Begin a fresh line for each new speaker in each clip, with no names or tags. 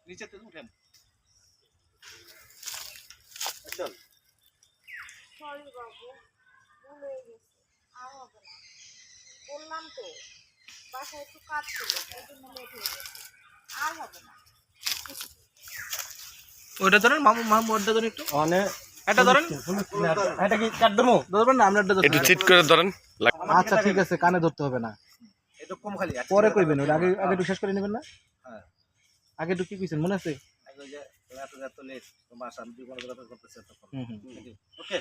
নিচে থেকে উঠেন।
চল
সরি বাবু, ভুলে গেছি, আর হবে না। বললাম তো বাসায় একটু কাজ ছিল, এই জন্য লেট হয়ে গেছে, আর হবে না।
ওইটা ধরেন মামু ওটা ধরেন একটু
মানে
এটা ধরেন।
এটা কি কাট দেবো?
ধরবেন না, আমরা
একটু চিট করে ধরেন।
আচ্ছা ঠিক আছে, কানে ধরতে হবে না,
একটু কম খালি
পরে কইবেন। ওটা আগে আগে একটু শেষ করে নেবেন না?
হ্যাঁ।
আগে একটু কি কইছেন মনে আছে?
আগে ওই যে এত লেট তোমার সামনে দুই ঘন্টা ধরে করতেছে তখন।
হুম হুম।
ওকে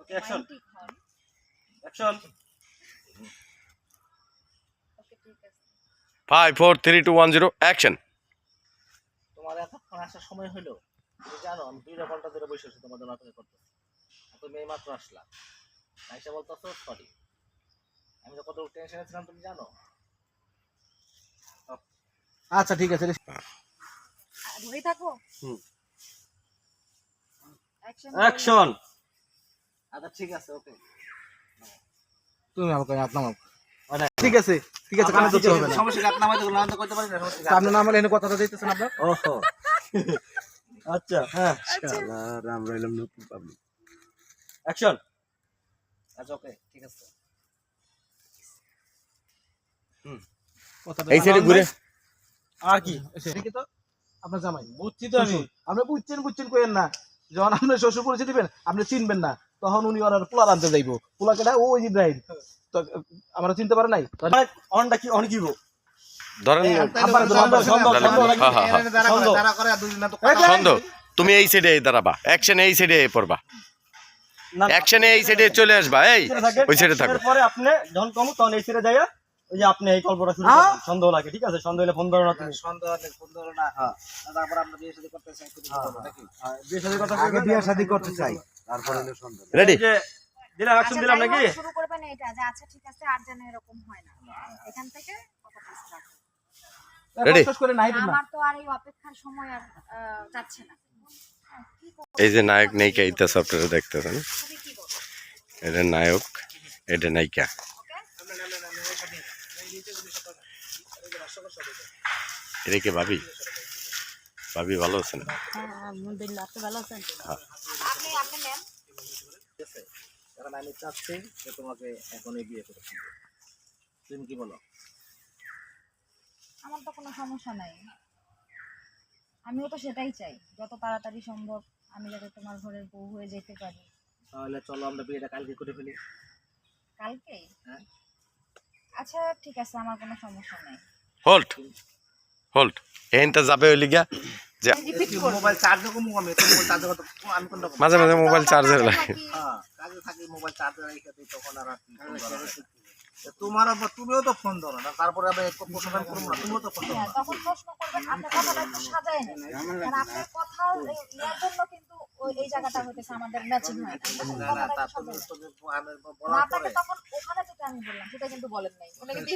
ওকে অ্যাকশন
ঠিক হন।
অ্যাকশন।
ওকে ঠিক আছে।
5 4 3 2 1 0 অ্যাকশন।
তোমার এতক্ষণ আসার সময় হলো, তুমি জানো আমি 2 ঘন্টা ধরে বসে আছি তোমাদের নাটকে করতেছি। তুমি এই মাত্র আসলা, আইসা বলতেছো সরি। আমি তো কত টেনশনে ছিলাম তুমি জানো।
আচ্ছা ঠিক আছে।
ধরে থাকো।
হুম।
অ্যাকশন।
আচ্ছা ঠিক আছে ওকে।
তুমি আমাকে হাত নামাও। ঠিক আছে ঠিক আছে, কানে ধরতে হবে না।
সমস্যা কি আপনি আমাদের নাম তো করতে পারেন না, সমস্যা কি?
আপনি নামালে এনে কথাটা দিতেছেন আপনার।
ওহো আচ্ছা হ্যাঁ
আচ্ছা।
রাম রইলাম নতুন পাবলিক অ্যাকশন
আচ্ছা ওকে ঠিক আছে।
কথাটা
এই সাইডে ঘুরে
আর কি
দেখি তো আপনার জামাই।
বুঝছি তো আমি
আপনি বুঝছেন কইেন না। যখন আপনি শ্বশুর পরিচয় দিবেন আপনি চিনবেন না, তখন উনি ওনার পোলা আনতে যাইবো। পোলা কেটা ও ইব্রাহিম, তো আমরা চিনতে পারে নাই।
অনটা কি অন কিবো
ধরেন।
আব্বার
সন্দেহ, সন্দেহ, সন্দেহ নাকি?
হ্যাঁ, হ্যাঁ, হ্যাঁ।
সন্দেহ।
তারা করে আর দুই না তো
সন্দেহ। তুমি এই সাইডে দাঁড়াবা, অ্যাকশনে এই সাইডে পড়বা,
না,
অ্যাকশনে এই সাইডে চলে আসবা। এই
সাইডে থাকেন,
ওই সাইডে থাকো।
অ্যাকশনের পরে আপনি যখন কম তখন এই সাইডে যাইয়া ওই যে আপনি এই গল্পটা শুরু করেন সন্দেহ লাগে, ঠিক আছে? সন্দেহ হলে ফোন ধরো না তুমি।
সন্দেহ নেই, ফোন ধরো না।
হ্যাঁ।
তারপর আমরা বিয়ে শাদী করতে চাই তুমি বলো নাকি?
বিয়ে শাদীর কথা
আগে বিয়ে শাদী করতে চাই, তারপরে হলো সন্তান।
রেডি?
এই যে দিলাম অ্যাকশন দিলাম নাকি?
যাই হোক, শুরু করবেন এটা যে আচ্ছা ঠিক আছে, আর যেন এরকম হয় না। এখান থেকে কথাটা স্টার্ট হবে।
Ready?
কষ্ট করে নাই না।
আমার তো আর এই অপেক্ষার সময় আর যাচ্ছে না। কি করব?
এই যে নায়ক নায়িকা ইতা সফটওয়্যার দেখতেছেন,
তুমি কি বলো?
এটা নায়ক, এটা নায়িকা।
ওকে?
এটা কি ভাবি? ভাবি ভালো আছেন?
হ্যাঁ, আলহামদুলিল্লাহ, আপনি ভালো আছেন? আপনি নেন।
ঠিক আছে? কারণ আমি চাচ্ছি যে তোমাকে এখনই বিয়ে করে ফেলবো। তুমি কি বলো?
আমার তো কোনো সমস্যা নাই। আমিও তো সেটাই চাই, যত তাড়াতাড়ি সম্ভব আমি যাতে তোমার ঘরের বউ হয়ে যেতে পারি।
তাহলে চলো আমরা বিয়েটা কালকে করে ফেলি।
কালকে?
হ্যাঁ।
আচ্ছা ঠিক আছে, আমার কোনো সমস্যা নেই।
Hold hold. এনটা যাবে ওই লিগা যে
রিপিট করব।
মোবাইল চার্জ কম আমি তো মোবাইল চার্জ কত আমি কোনটা কম?
মাঝে মাঝে মোবাইল চার্জে লাগে।
হ্যাঁ, কাজে থাকি মোবাইল চার্জে রেখে দিই, তখন আর কি ফোন ধরা হয়। তোমার আবার তুমিও তো ফোন ধরো না, তারপরে আমি প্রশ্ন করবো না, তুমিও তো ফোন ধরো
হ্যাঁ,
না।
তখন প্রশ্ন করবেন, আপনার কথাটা একটু সাজায় নেন। কারণ আপনার কথা ইয়ার জন্য কিন্তু এই জায়গাটা হইতেছে আমাদের ম্যাচিং হয় না। তখন
না না,
কথাটা একটু
তারপরে
সাজায় নেন।
আমি
না,
বলার
আপনাকে
পরে
তখন ওখানে যেটা আমি বললাম সেটা কিন্তু বলেন নাই, ওটা কিন্তু